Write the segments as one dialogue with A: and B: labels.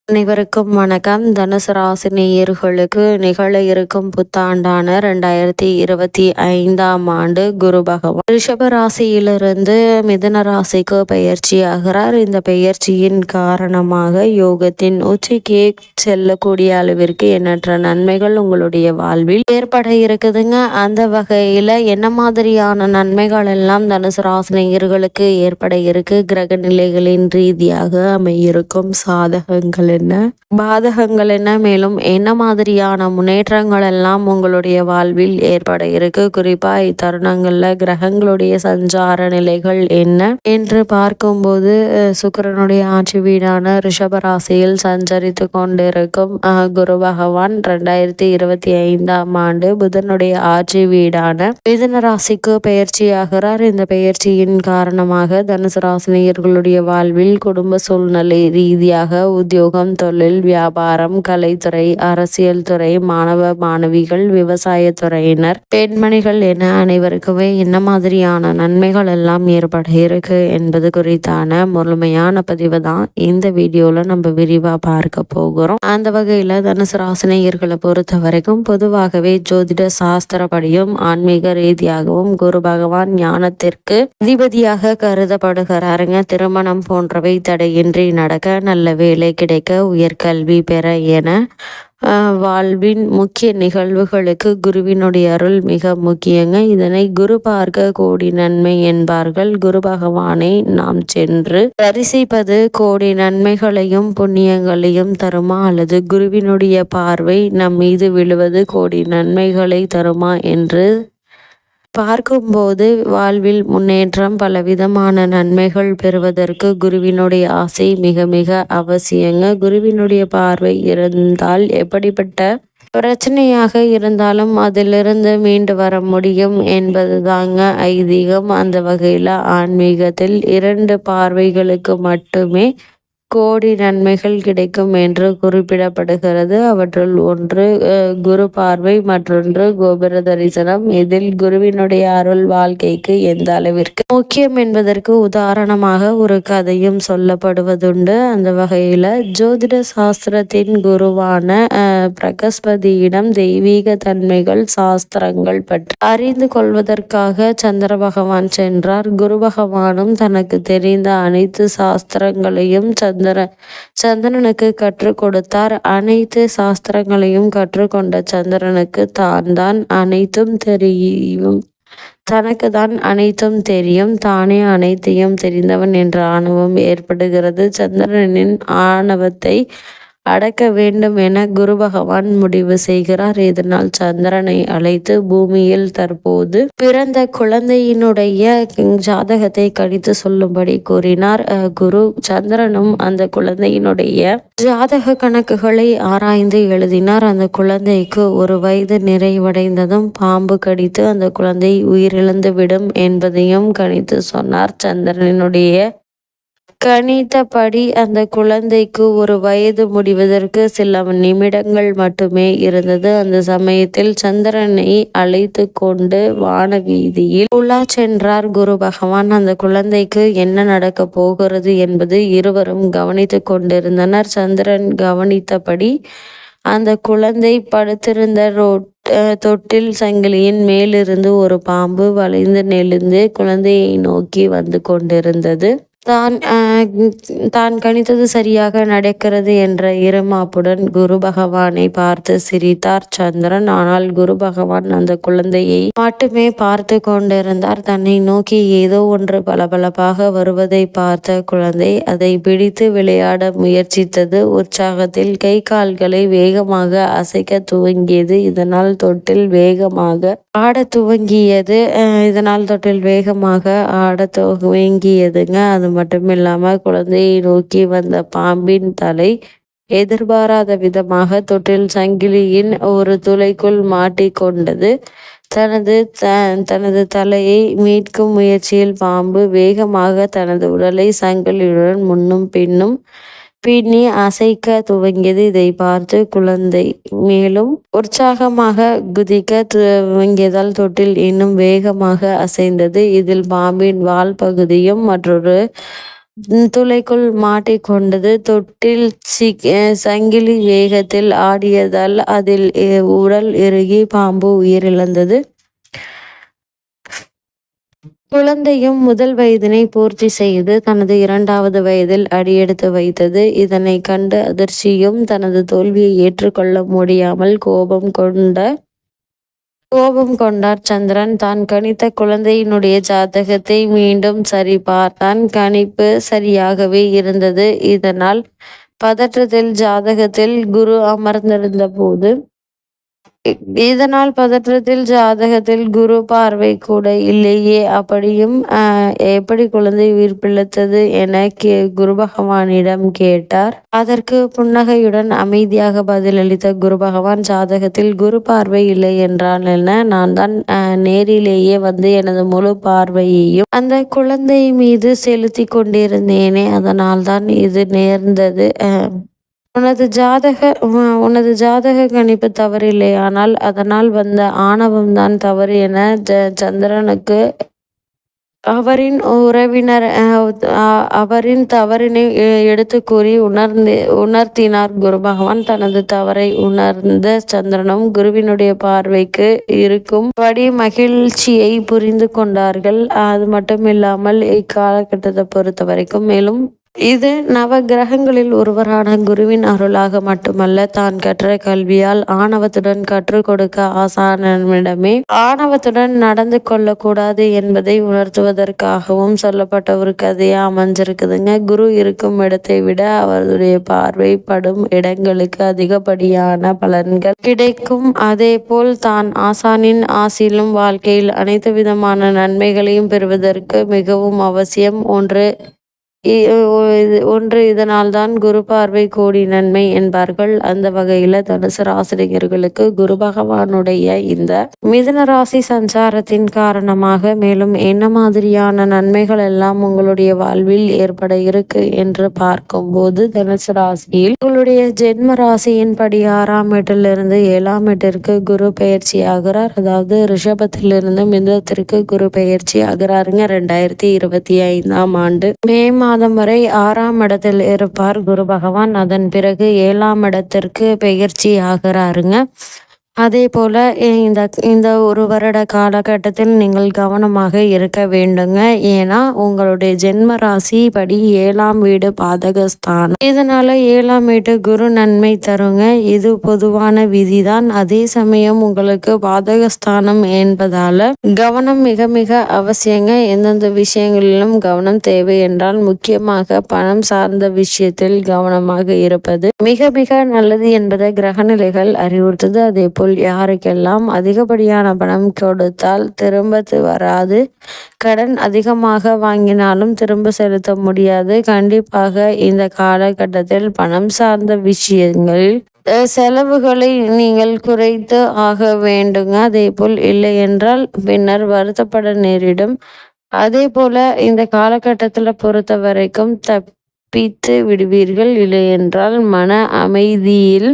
A: அனைவருக்கும் வணக்கம். தனுசு ராசி நேயர்களுக்கு நிகழ இருக்கும் புத்தாண்டான 2025ஆம் ஆண்டு குரு பகவான் ரிஷப ராசியிலிருந்து மிதுன ராசிக்கு பெயர்ச்சியாகிறார். இந்த பெயர்ச்சியின் காரணமாக யோகத்தின் உச்சிக்கு செல்லக்கூடிய அளவிற்கு எண்ணற்ற நன்மைகள் உங்களுடைய வாழ்வில் ஏற்பட இருக்குதுங்க. அந்த வகையில என்ன மாதிரியான நன்மைகள் எல்லாம் தனுசு ராசி நேயர்களுக்கு ஏற்பட இருக்கு, கிரக நிலைகளின் ரீதியாக அமையிருக்கும் சாதகங்கள் என்ன, பாதகங்கள் என்ன, மேலும் என்ன மாதிரியான முன்னேற்றங்கள் எல்லாம் உங்களுடைய வாழ்வில் ஏற்பட இருக்கு, குறிப்பா இத்தருணங்கள்ல கிரகங்களுடைய சஞ்சார நிலைகள் என்ன என்று பார்க்கும்போது சுக்கிரனுடைய ஆட்சி வீடான ரிஷப ராசியில் சஞ்சரித்து கொண்டிருக்கும் குரு பகவான் 2025ஆம் ஆண்டு புதனுடைய ஆட்சி வீடான மிதுன ராசிக்கு பெயர்ச்சியாகிறார். இந்த பெயர்ச்சியின் காரணமாக தனுசு ராசினியர்களுடைய வாழ்வில் குடும்ப சூழ்நிலை ரீதியாக உத்தியோகம், தொழில், வியாபாரம், கலைத்துறை, அரசியல் துறை, மாணவ மாணவிகள், விவசாயத்துறையினர், பெண்மணிகள் என அனைவருக்குமே என்ன மாதிரியான நன்மைகள் எல்லாம் ஏற்பட இருக்கு என்பது குறித்தான முழுமையான பதிவு தான் இந்த வீடியோல நம்ம விரிவா பார்க்க போகிறோம். அந்த வகையில தனுசு ராசினியர்களை பொறுத்த வரைக்கும் பொதுவாகவே ஜோதிட சாஸ்திரப்படியும் ஆன்மீக ரீதியாகவும் குரு பகவான் ஞானத்திற்கு அதிபதியாக கருதப்படுகிறாருங்க. திருமணம் போன்றவை தடையின்றி நடக்க, நல்ல வேலை கிடைக்க, உயர்கல்வி பெற என வாழ்வின் முக்கிய நிகழ்வுகளுக்கு குருவினுடைய அருள் மிக முக்கியங்க. இதனை குரு பார்க்க கோடி நன்மை என்பார்கள். குரு பகவானை நாம் சென்று தரிசிப்பது கோடி நன்மைகளையும் புண்ணியங்களையும் தருமா, அல்லது குருவினுடைய பார்வை நம் மீது விழுவது கோடி நன்மைகளை தருமா என்று பார்க்கும்போது வாழ்வில் முன்னேற்றம், பலவிதமான நன்மைகள் பெறுவதற்கு குருவினுடைய ஆசை மிக மிக அவசியங்க. குருவினுடைய பார்வை இருந்தால் எப்படிப்பட்ட பிரச்சனையாக இருந்தாலும் அதிலிருந்து மீண்டு வர முடியும் என்பது தாங்க ஐதீகம். அந்த வகையில் ஆன்மீகத்தில் 2 பார்வைகளுக்கு மட்டுமே கோடி நன்மைகள் கிடைக்கும் என்று குறிப்பிடப்படுகிறது. அவற்றுள் ஒன்று குரு பார்வை, மற்றொன்று கோபுர தரிசனம். இதில் குருவினுடைய அருள் வாழ்க்கைக்கு எந்த அளவிற்கு முக்கியம் என்பதற்கு உதாரணமாக ஒரு கதையும் சொல்லப்படுவதுண்டு. அந்த வகையில ஜோதிட சாஸ்திரத்தின் குருவான பிரகஸ்பதியிடம் தெய்வீக தன்மைகள், சாஸ்திரங்கள் பற்றி அறிந்து கொள்வதற்காக சந்திர பகவான் சென்றார். குரு பகவானும் தனக்கு தெரிந்த அனைத்து சாஸ்திரங்களையும் சந்திரனுக்கு கற்றுக் கொடுத்தார். அனைத்து சாஸ்திரங்களையும் கற்றுக்கொண்ட சந்திரனுக்கு தான் அனைத்தும் தெரியும், தனக்கு தான் அனைத்தும் தெரியும், தானே அனைத்தையும் தெரிந்தவன் என்ற ஆணவம் ஏற்படுகிறது. சந்திரனின் ஆணவத்தை அடக்க வேண்டும் என குரு பகவான் முடிவு செய்கிறார். இதனால் சந்திரனை அழைத்து பூமியில் தற்போது பிறந்த குழந்தையினுடைய ஜாதகத்தை கணித்து சொல்லும்படி கூறினார். குரு சந்திரனும் அந்த குழந்தையினுடைய ஜாதக கணக்குகளை ஆராய்ந்து எழுதினார். அந்த குழந்தைக்கு 1 வயது நிறைவடைந்ததும் பாம்பு கடித்து அந்த குழந்தை உயிரிழந்து விடும் என்பதையும் கணித்து சொன்னார். சந்திரனுடைய கணித்தபடி அந்த குழந்தைக்கு 1 வயது முடிவதற்கு சில நிமிடங்கள் மட்டுமே இருந்தது. அந்த சமயத்தில் சந்திரனை அழைத்து கொண்டு வான வீதியில் உலா சென்றார் குரு பகவான். அந்த குழந்தைக்கு என்ன நடக்க போகிறது என்பது இருவரும் கவனித்து கொண்டிருந்தனர். சந்திரன் கவனித்தபடி அந்த குழந்தை படுத்திருந்த தொட்டில் சங்கிலியின் மேலிருந்து ஒரு பாம்பு வளைந்து நெளிந்து குழந்தையை நோக்கி வந்து கொண்டிருந்தது. தான் கணித்தது சரியாக நடக்கிறது என்ற இருமாப்புடன் குரு பகவானை பார்த்து சிரித்தார் சந்திரன். ஆனால் குரு பகவான் அந்த குழந்தையை மட்டுமே பார்த்து கொண்டிருந்தார். தன்னை நோக்கி ஏதோ ஒன்று பளபளப்பாக வருவதை பார்த்த குழந்தை அதை பிடித்து விளையாட முயற்சித்தது. உற்சாகத்தில் கை கால்களை வேகமாக அசைக்க துவங்கியது. இதனால் தொட்டில் வேகமாக ஆடத் துவங்கியதுங்க. அது மட்டுமில்லாம குழந்தையை நோக்கி வந்த பாம்பின் தலை எதிர்பாராத விதமாக தொட்டில் சங்கிலியின் ஒரு துளைக்குள் மாட்டிக்கொண்டது. தனது தலையை மீட்கும் முயற்சியில் பாம்பு வேகமாக தனது உடலை சங்கிலியுடன் முன்னும் பின்னும் பின்னி அசைக்க துவங்கியது. இதை பார்த்து குழந்தை மேலும் உற்சாகமாக குதிக்க துவங்கியதால் தொட்டில் இன்னும் வேகமாக அசைந்தது. இதில் பாம்பின் வால் பகுதியும் மற்றொரு துளைக்குள் மாட்டிக்கொண்டது. தொட்டில் சங்கிலி வேகத்தில் ஆடியதால் அதில் உடல் இறுகி பாம்பு உயிரிழந்தது. குழந்தையும் முதல் வயதினை பூர்த்தி செய்து தனது 2வது வயதில் அடியெடுத்து வைத்தது. இதனை கண்டு அதிர்ச்சியும் தனது தோல்வியை ஏற்றுக்கொள்ள முடியாமல் கோபம் கொண்டார் சந்திரன். தான் கணித்த குழந்தையினுடைய ஜாதகத்தை மீண்டும் சரி பார்த்தான். கணிப்பு சரியாகவே இருந்தது. இதனால் பதற்றத்தில் ஜாதகத்தில் குரு பார்வை கூட இல்லையே, அப்படியும் எப்படி குழந்தை உயிர் பிழைத்தது என குரு பகவானிடம் கேட்டார். அதற்கு புன்னகையுடன் அமைதியாக பதிலளித்த குரு பகவான், ஜாதகத்தில் குரு பார்வை இல்லை என்றால் என்ன, நான் தான் நேரிலேயே வந்து எனது முழு பார்வையையும் அந்த குழந்தை மீது செலுத்தி கொண்டிருந்தேனே, அதனால்தான் இது நேர்ந்தது. உனது ஜாதக கணிப்பு தவறில்லை, ஆனால் அதனால் வந்த ஆணவம்தான் தவறு என சந்திரனுக்கு அவரின் தவறினை எடுத்து கூறி உணர்த்தினார் குரு பகவான். தனது தவறை உணர்ந்த சந்திரனும் குருவினுடைய பார்வைக்கு இருக்கும்படி மகிழ்ச்சியை புரிந்து கொண்டார்கள். அது மட்டுமில்லாமல் இக்காலகட்டத்தை பொறுத்த வரைக்கும் மேலும் இது நவ கிரகங்களில் ஒருவரான குருவின் அருளாக மட்டுமல்ல, தான் கற்ற கல்வியால் ஆணவத்துடன் கற்றுக் கொடுக்க ஆசானமிடமே ஆணவத்துடன் நடந்து கொள்ளக்கூடாது என்பதை உணர்த்துவதற்காகவும் சொல்லப்பட்ட ஒரு கதையா அமைஞ்சிருக்குதுங்க. குரு இருக்கும் இடத்தை விட அவருடைய பார்வை படும் இடங்களுக்கு அதிகப்படியான பலன்கள் கிடைக்கும். அதே போல் தான் ஆசானின் ஆசிலும் வாழ்க்கையில் அனைத்து விதமான நன்மைகளையும் பெறுவதற்கு மிகவும் அவசியம். ஒன்று இதனால்தான் குரு பார்வை கோடி நன்மை என்பார்கள். அந்த வகையில தனுசு ராசினியர்களுக்கு குரு பகவானுடைய இந்த மிதுன ராசி சஞ்சாரத்தின் காரணமாக மேலும் என்ன மாதிரியான நன்மைகள் எல்லாம் உங்களுடைய வாழ்வில் ஏற்பட இருக்கு என்று பார்க்கும்போது, தனுசு ராசியில் உங்களுடைய ஜென்ம ராசியின் படி 6ஆம் வீட்டிலிருந்து 7ஆம் வீட்டிற்கு குரு பயிற்சி ஆகிறார். அதாவது ரிஷபத்திலிருந்து மிதுனத்திற்கு குரு பயிற்சி ஆகிறாருங்க. 2025ஆம் ஆண்டு மே மாதம் வரை 6ஆம் இடத்தில் இருப்பார் குரு பகவான். அதன் பிறகு 7ஆம் இடத்திற்கு பெயர்ச்சி ஆகிறாருங்க. அதே போல இந்த ஒரு வருட காலகட்டத்தில் நீங்கள் கவனமாக இருக்க வேண்டுங்க. ஏன்னா உங்களுடைய ஜென்ம ராசி படி 7ஆம் வீடு பாதகஸ்தானம். இதனால 7ஆம் வீட்டு குரு நன்மை தருங்க. இது பொதுவான விதிதான். அதே சமயம் உங்களுக்கு பாதகஸ்தானம் என்பதால கவனம் மிக மிக அவசியங்க. எந்தெந்த விஷயங்களிலும் கவனம் தேவை என்றால் முக்கியமாக பணம் சார்ந்த விஷயத்தில் கவனமாக இருப்பது மிக மிக நல்லது என்பதை கிரகநிலைகள் அறிவுறுத்தது. அதே போல் யாருக்கெல்லாம் அதிகப்படியான பணம் கொடுத்தால் திரும்ப வராது, கடன் அதிகமாக வாங்கினாலும் திரும்ப செலுத்த முடியாது. கண்டிப்பாக இந்த காலகட்டத்தில் பணம் சார்ந்த விஷயங்களில் செலவுகளை நீங்கள் குறைத்து ஆக வேண்டுங்க. அதே போல் இல்லை என்றால் பின்னர் வருத்தப்பட நேரிடும். அதே போல இந்த காலகட்டத்தில் பொறுத்த வரைக்கும் தப்பித்து விடுவீர்கள். இல்லை என்றால் மன அமைதியில்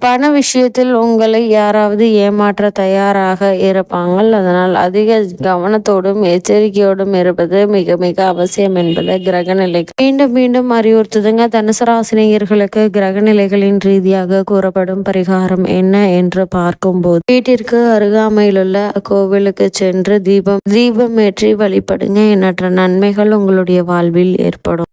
A: பண விஷயத்தில் உங்களை யாராவது ஏமாற்ற தயாராக இருப்பாங்க. அதனால் அதிக கவனத்தோடும் எச்சரிக்கையோடும் இருப்பது மிக மிக அவசியம் என்பதை கிரகநிலை மீண்டும் மீண்டும் அறிவுறுத்துதுங்க. தனுசு ராசினியர்களுக்கு கிரகநிலைகளின் ரீதியாக கூறப்படும் பரிகாரம் என்ன என்று பார்க்கும்போது, வீட்டிற்கு அருகாமையிலுள்ள கோவிலுக்கு சென்று தீபம் ஏற்றி வழிபடுங்க. எண்ணற்ற நன்மைகள் உங்களுடைய வாழ்வில் ஏற்படும்.